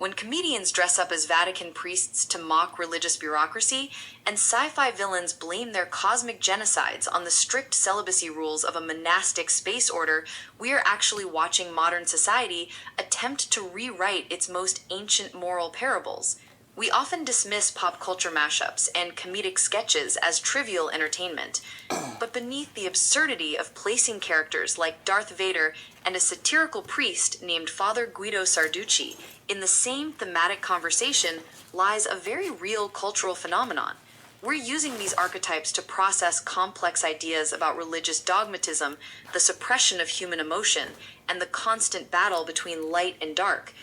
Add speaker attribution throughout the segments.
Speaker 1: when comedians dress up as Vatican priests to mock religious bureaucracy, and sci-fi villains blame their cosmic genocides on the strict celibacy rules of a monastic space order, we are actually watching modern society attempt to rewrite its most ancient moral parables. We often dismiss pop culture mashups and comedic sketches as trivial entertainment, but beneath the absurdity of placing characters like Darth Vader and a satirical priest named Father Guido Sarducci in the same thematic conversation lies a very real cultural phenomenon. We're using these archetypes to process complex ideas about religious dogmatism, the suppression of human emotion, and the constant battle between light and dark.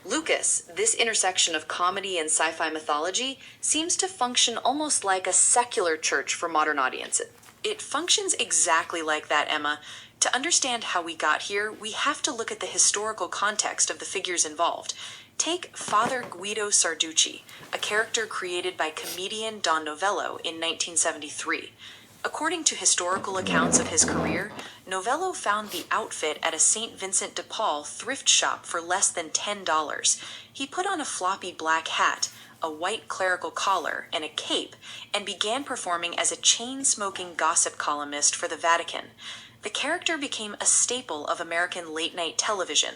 Speaker 1: Lucas, this intersection of comedy and sci-fi mythology, seems to function almost like a secular church for modern audiences. It functions exactly like that, Emma. To understand how we got here, we have to look at the historical context of the figures involved. Take Father Guido Sarducci, a character created by comedian Don Novello in 1973. According to historical accounts of his career, Novello found the outfit at a St. Vincent de Paul thrift shop for less than $10. He put on a floppy black hat, a white clerical collar, and a cape, and began performing as a chain-smoking gossip columnist for the Vatican. The character became a staple of American late-night television.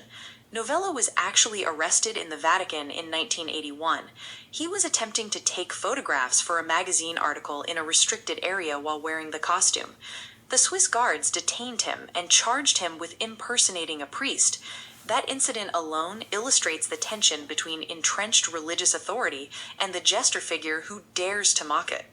Speaker 1: Novello was actually arrested in the Vatican in 1981. He was attempting to take photographs for a magazine article in a restricted area while wearing the costume. The Swiss guards detained him and charged him with impersonating a priest. That incident alone illustrates the tension between entrenched religious authority and the jester figure who dares to mock it.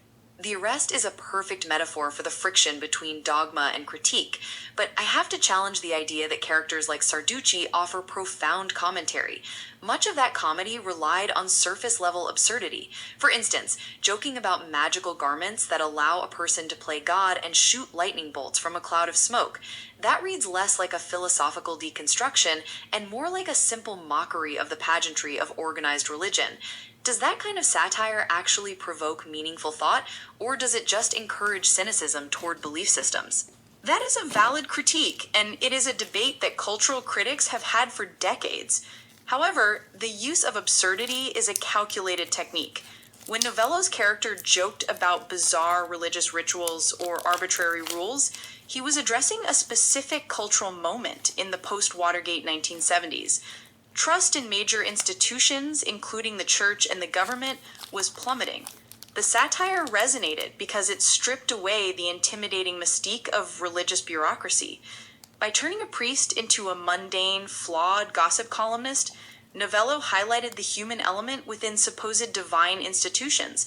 Speaker 1: The arrest is a perfect metaphor for the friction between dogma and critique, but I have to challenge the idea that characters like Sarducci offer profound commentary. Much of that comedy relied on surface-level absurdity. For instance, joking about magical garments that allow a person to play God and shoot lightning bolts from a cloud of smoke. That reads less like a philosophical deconstruction and more like a simple mockery of the pageantry of organized religion. Does that kind of satire actually provoke meaningful thought, or does it just encourage cynicism toward belief systems? That is a valid critique, and it is a debate that cultural critics have had for decades. However, the use of absurdity is a calculated technique. When Novello's character joked about bizarre religious rituals or arbitrary rules, he was addressing a specific cultural moment in the post-Watergate 1970s. Trust in major institutions, including the church and the government, was plummeting. The satire resonated because it stripped away the intimidating mystique of religious bureaucracy. By turning a priest into a mundane, flawed gossip columnist, Novello highlighted the human element within supposed divine institutions.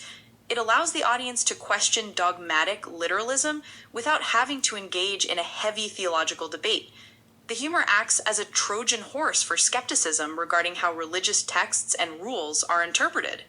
Speaker 1: It allows the audience to question dogmatic literalism without having to engage in a heavy theological debate. The humor acts as a Trojan horse for skepticism regarding how religious texts and rules are interpreted.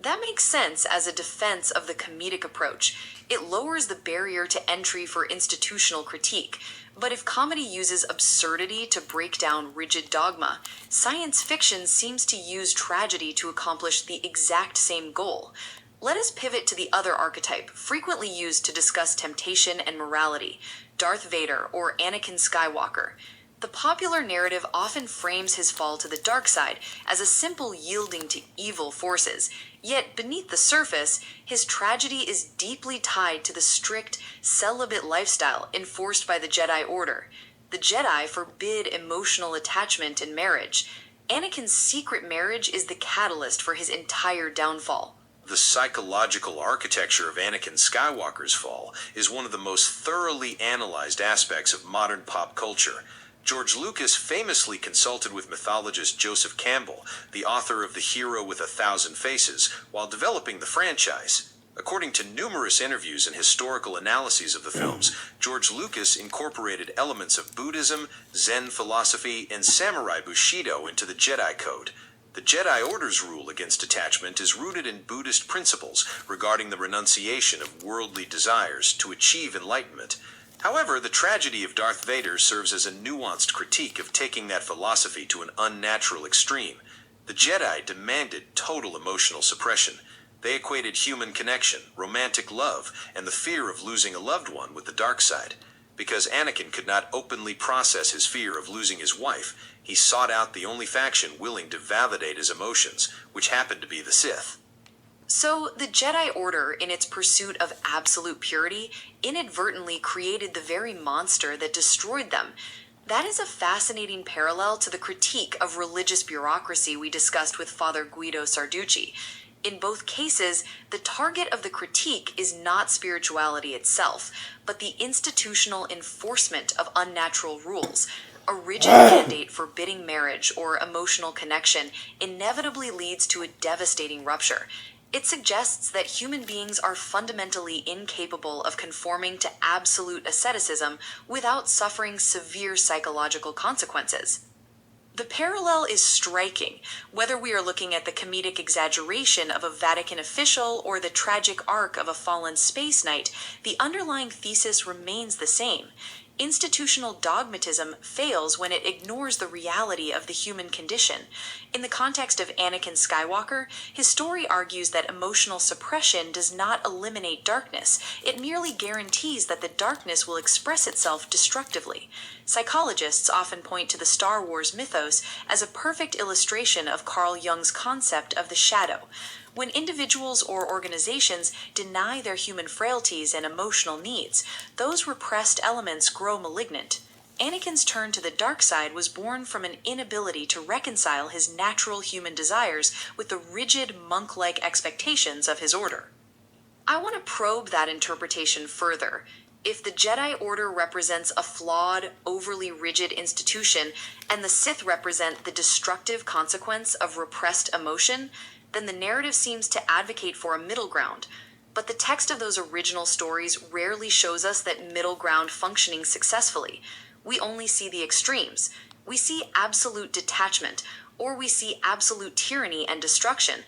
Speaker 1: That makes sense as a defense of the comedic approach. It lowers the barrier to entry for institutional critique. But if comedy uses absurdity to break down rigid dogma, science fiction seems to use tragedy to accomplish the exact same goal. Let us pivot to the other archetype, frequently used to discuss temptation and morality, Darth Vader or Anakin Skywalker. The popular narrative often frames his fall to the dark side as a simple yielding to evil forces, yet beneath the surface, his tragedy is deeply tied to the strict, celibate lifestyle enforced by the Jedi Order. The Jedi forbid emotional attachment in marriage. Anakin's secret marriage is the catalyst for his entire downfall.
Speaker 2: The psychological architecture of Anakin Skywalker's fall is one of the most thoroughly analyzed aspects of modern pop culture. George Lucas famously consulted with mythologist Joseph Campbell, the author of The Hero with a Thousand Faces, while developing the franchise. According to numerous interviews and historical analyses of the films, George Lucas incorporated elements of Buddhism, Zen philosophy, and samurai Bushido into the Jedi Code. The Jedi Order's rule against attachment is rooted in Buddhist principles regarding the renunciation of worldly desires to achieve enlightenment. However, the tragedy of Darth Vader serves as a nuanced critique of taking that philosophy to an unnatural extreme. The Jedi demanded total emotional suppression. They equated human connection, romantic love, and the fear of losing a loved one with the dark side. Because Anakin could not openly process his fear of losing his wife, he sought out the only faction willing to validate his emotions, which happened to be the Sith.
Speaker 1: So, the Jedi Order, in its pursuit of absolute purity, inadvertently created the very monster that destroyed them. That is a fascinating parallel to the critique of religious bureaucracy we discussed with Father Guido Sarducci. In both cases, the target of the critique is not spirituality itself, but the institutional enforcement of unnatural rules. A rigid mandate forbidding marriage or emotional connection inevitably leads to a devastating rupture. It suggests that human beings are fundamentally incapable of conforming to absolute asceticism without suffering severe psychological consequences. The parallel is striking, whether we are looking at the comedic exaggeration of a Vatican official or the tragic arc of a fallen space knight. The underlying thesis remains the same. Institutional dogmatism fails when it ignores the reality of the human condition. In the context of Anakin Skywalker, his story argues that emotional suppression does not eliminate darkness. It merely guarantees that the darkness will express itself destructively. Psychologists often point to the Star Wars mythos as a perfect illustration of Carl Jung's concept of the shadow. When individuals or organizations deny their human frailties and emotional needs, those repressed elements grow malignant. Anakin's turn to the dark side was born from an inability to reconcile his natural human desires with the rigid monk-like expectations of his order. I want to probe that interpretation further. If the Jedi Order represents a flawed, overly rigid institution, and the Sith represent the destructive consequence of repressed emotion, then the narrative seems to advocate for a middle ground. But the text of those original stories rarely shows us that middle ground functioning successfully. We only see the extremes. We see absolute detachment, or we see absolute tyranny and destruction.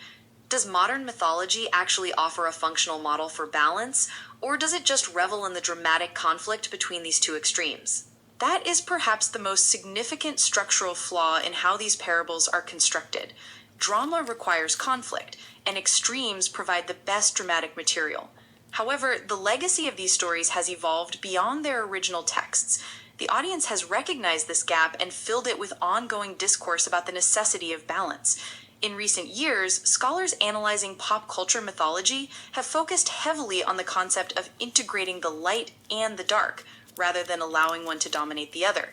Speaker 1: Does modern mythology actually offer a functional model for balance, or does it just revel in the dramatic conflict between these two extremes? That is perhaps the most significant structural flaw in how these parables are constructed. Drama requires conflict, and extremes provide the best dramatic material. However, the legacy of these stories has evolved beyond their original texts. The audience has recognized this gap and filled it with ongoing discourse about the necessity of balance. In recent years, scholars analyzing pop culture mythology have focused heavily on the concept of integrating the light and the dark, rather than allowing one to dominate the other.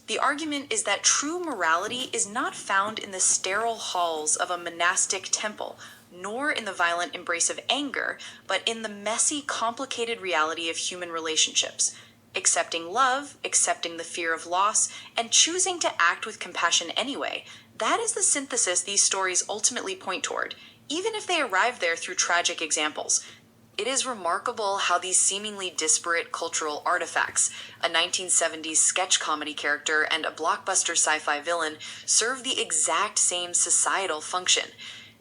Speaker 1: The argument is that true morality is not found in the sterile halls of a monastic temple, nor in the violent embrace of anger, but in the messy, complicated reality of human relationships. Accepting love, accepting the fear of loss, and choosing to act with compassion anyway, that is the synthesis these stories ultimately point toward, even if they arrive there through tragic examples. It is remarkable how these seemingly disparate cultural artifacts, a 1970s sketch comedy character and a blockbuster sci-fi villain, serve the exact same societal function.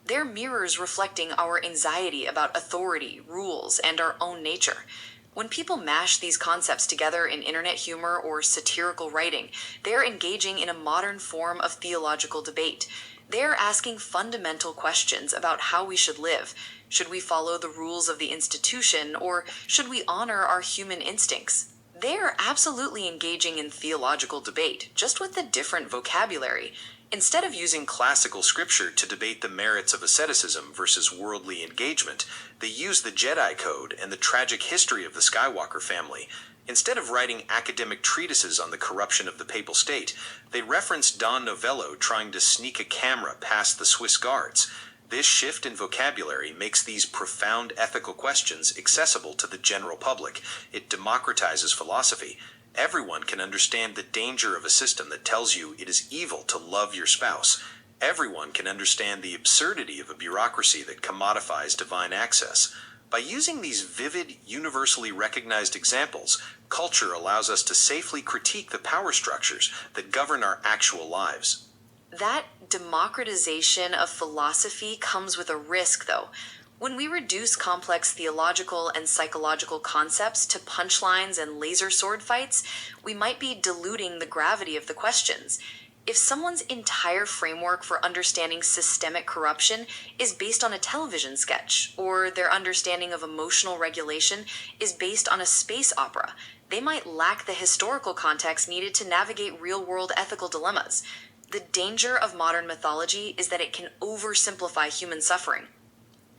Speaker 1: They're mirrors reflecting our anxiety about authority, rules, and our own nature. When people mash these concepts together in internet humor or satirical writing, they're engaging in a modern form of theological debate. They're asking fundamental questions about how we should live. Should we follow the rules of the institution, or should we honor our human instincts? They're absolutely engaging in theological debate, just with a different vocabulary. Instead of using classical scripture to debate the merits of asceticism versus worldly engagement, they use the Jedi Code and the tragic history of the Skywalker family. Instead of writing academic treatises on the corruption of the papal state, they reference Don Novello trying to sneak a camera past the Swiss guards. This shift in vocabulary makes these profound ethical questions accessible to the general public. It democratizes philosophy. Everyone can understand the danger of a system that tells you it is evil to love your spouse. Everyone can understand the absurdity of a bureaucracy that commodifies divine access. By using these vivid, universally recognized examples, culture allows us to safely critique the power structures that govern our actual lives. That democratization of philosophy comes with a risk, though. When we reduce complex theological and psychological concepts to punchlines and laser sword fights, we might be diluting the gravity of the questions. If someone's entire framework for understanding systemic corruption is based on a television sketch, or their understanding of emotional regulation is based on a space opera, they might lack the historical context needed to navigate real-world ethical dilemmas. The danger of modern mythology is that it can oversimplify human suffering.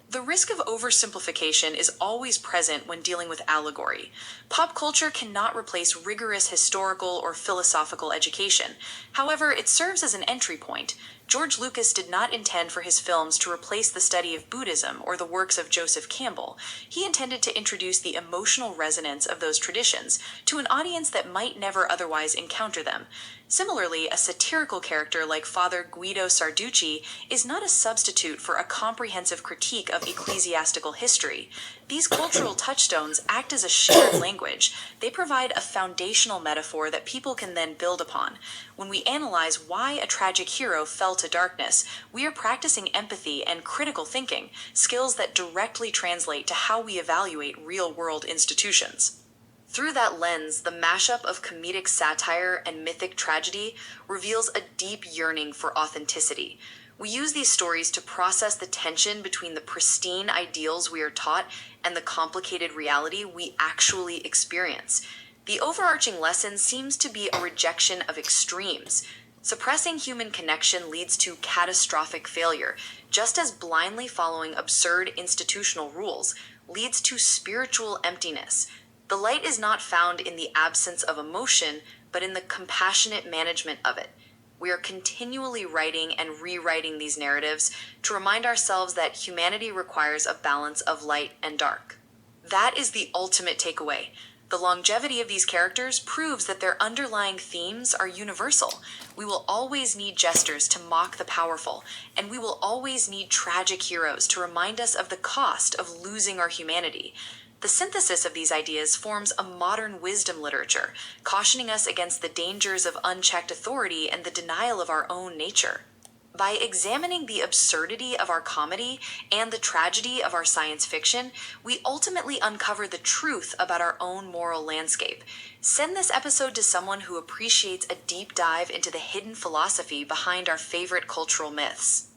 Speaker 1: The risk of oversimplification is always present when dealing with allegory. Pop culture cannot replace rigorous historical or philosophical education. However, it serves as an entry point. George Lucas did not intend for his films to replace the study of Buddhism or the works of Joseph Campbell. He intended to introduce the emotional resonance of those traditions to an audience that might never otherwise encounter them. Similarly, a satirical character like Father Guido Sarducci is not a substitute for a comprehensive critique of ecclesiastical history. These cultural touchstones act as a shared language. They provide a foundational metaphor that people can then build upon. When we analyze why a tragic hero fell to darkness, we are practicing empathy and critical thinking, skills that directly translate to how we evaluate real-world institutions. Through that lens, the mashup of comedic satire and mythic tragedy reveals a deep yearning for authenticity. We use these stories to process the tension between the pristine ideals we are taught and the complicated reality we actually experience. The overarching lesson seems to be a rejection of extremes. Suppressing human connection leads to catastrophic failure, just as blindly following absurd institutional rules leads to spiritual emptiness. The light is not found in the absence of emotion, but in the compassionate management of it. We are continually writing and rewriting these narratives to remind ourselves that humanity requires a balance of light and dark. That is the ultimate takeaway. The longevity of these characters proves that their underlying themes are universal. We will always need jesters to mock the powerful, and we will always need tragic heroes to remind us of the cost of losing our humanity. The synthesis of these ideas forms a modern wisdom literature, cautioning us against the dangers of unchecked authority and the denial of our own nature. By examining the absurdity of our comedy and the tragedy of our science fiction, we ultimately uncover the truth about our own moral landscape. Send this episode to someone who appreciates a deep dive into the hidden philosophy behind our favorite cultural myths.